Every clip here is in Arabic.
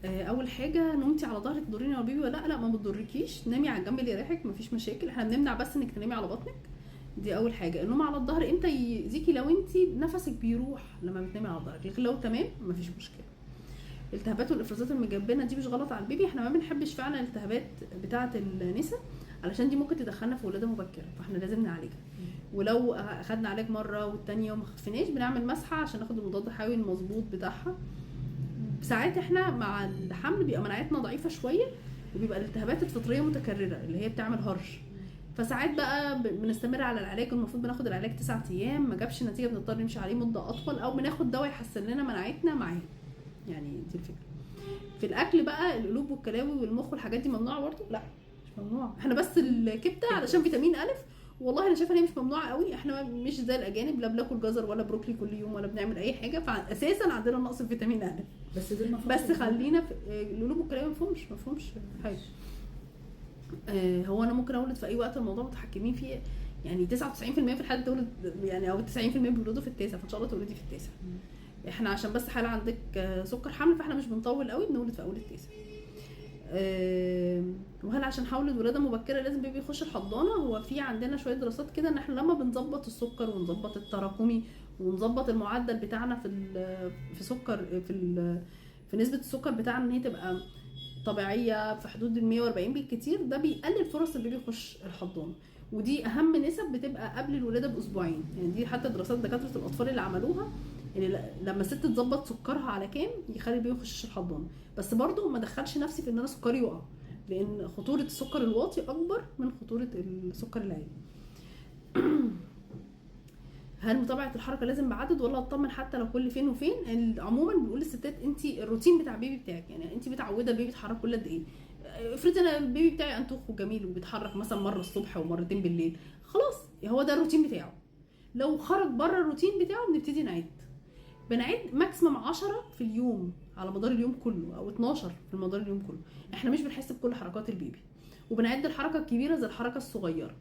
اول حاجه نومتي على ظهرك تضريني يا بيبي ولا لا؟ لا ما بتضركيش، نامي على الجنب اللي يريحك مفيش مشاكل. احنا بنمنع بس انك تنامي على بطنك، دي اول حاجه. النوم على الظهر امتى يأذيكي؟ لو انت نفسك بيروح لما بتنامي على ظهرك، لكن لو تمام مفيش مشكله. الالتهابات والافرازات المجبنه دي مش غلط على البيبي، احنا ما بنحبش فعلا الالتهابات بتاعه النساء علشان دي ممكن تدخلنا في ولاده مبكره، فاحنا لازم نعالجها. ولو اخدنا علاج مره والتانيه وما خفناش بنعمل مسحه عشان ناخد المضاد الحيوي المظبوط بتاعها. ساعات احنا مع الحمل بيبقى مناعتنا ضعيفه شويه، وبيبقى الالتهابات الفطريه متكرره اللي هي بتعمل هرش، فساعات بقى بنستمر على العلاج. المفروض بناخد العلاج 9 ايام، ما جابش نتيجه بنضطر نمشي عليه مده اطول، او بناخد دواء يحسن لنا مناعتنا معاه. يعني دي الفكره. في الاكل بقى القلوب والكلاوي والمخ والحاجات دي ممنوعه برضه؟ لا مش ممنوع، احنا بس الكبده علشان فيتامين الف. والله انا شايفه ان هي مش ممنوعه قوي، احنا مش زي الاجانب لا بناكل جزر ولا بروكلي كل يوم ولا بنعمل اي حاجه، فاساسا عندنا نقص في فيتامين الف. بس دول بس خلينا في القلوب والكلاوي ما فيهمش حاجه. هو انا ممكن اولد في اي وقت، الموضوع متحكمين فيه يعني. 99% في الحالة تولد يعني، او 90% بيولدوا في التاسع، فان شاء الله تولدي في التاسع. احنا عشان بس حالة عندك سكر حمل، فاحنا مش بنطول قوي، بنولد في اول التاسع. وهل عشان هولد ولاده مبكره لازم بيبي يخش الحضانه؟ هو في عندنا شويه دراسات كده ان احنا لما بنظبط السكر ونظبط التراكمي ونظبط المعدل بتاعنا في سكر في نسبه السكر بتاعنا ان هي تبقى طبيعيه في حدود ال 140 بالكتير، ده بيقلل فرص البيبي يخش الحضانه. ودي اهم نسب بتبقى قبل الولاده باسبوعين، يعني دي حتى دراسات دكاتره الاطفال اللي عملوها، ان لما الست تظبط سكرها على كام يخلي البيبي يخش الحضانه. بس برضو ما دخلش نفسي في ان انا سكري يقع، لان خطوره السكر الواطي اكبر من خطوره السكر العالي. هل متابعه الحركه لازم بعدد ولا اطمن حتى لو كل فين وفين؟ عموما بنقول للستات انت الروتين بتاع البيبي بتاعك، يعني انت متعوده البيبي يتحرك كل قد ايه؟ افرض انا البيبي بتاعي انتخ وجميل وبيتحرك مثلا مره الصبح ومرتين بالليل، خلاص هو ده الروتين بتاعه. لو خرج بره الروتين بتاعه بنبتدي بنعد ماكسيمم 10 في اليوم على مدار اليوم كله، او 12 في مدار اليوم كله. احنا مش بنحس بكل حركات البيبي، وبنعد الحركه الكبيره زي الحركه الصغيره.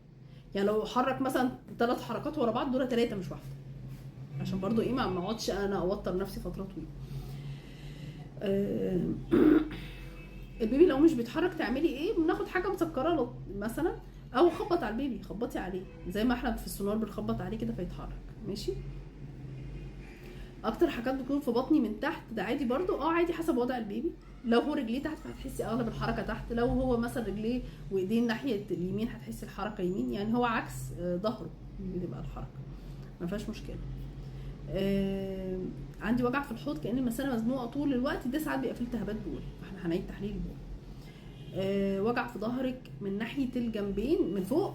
يعني لو حرك مثلا 3 حركات ورا بعض، دول 3 مش واحده، عشان برضو ايه ما اقعدش انا اوتر نفسي فتره طويله. البيبي لو مش بيتحرك تعملي ايه؟ بناخد حاجه مسكره مثلا، او خبط على البيبي، خبطي عليه زي ما احنا في السونار بنخبط عليه كده فيتحرك. ماشي. اكتر حاجات بتكون في بطني من تحت، ده عادي برضو، عادي حسب وضع البيبي. لو هو رجليه تحت فهتحسي اغلب الحركه تحت، لو هو مثلا رجليه وايديه ناحيه اليمين هتحسي الحركه يمين، يعني هو عكس ظهره بتبقى الحركه، ما فيهاش مشكله. عندي وجع في الحوض كأن المثانه مزنوقه طول الوقت، ده ساعات بيبقى فيه التهابات بول، فاحنا هنعيد تحليل البول. وجع في ظهرك من ناحيه الجنبين من فوق،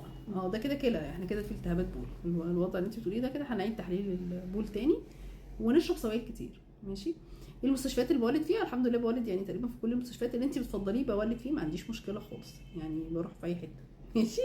ده كده احنا كده في التهابات بول. الوضع اللي انت بتقوليه ده كده هنعيد تحليل البول تاني، ونشرب سوائل كتير. ماشي. المستشفيات اللي بولد فيها الحمد لله بولد يعني تقريبا في كل المستشفيات اللي انت بتفضليه بولد فيه، ما عنديش مشكله خالص، يعني بروح في اي حته. ماشي.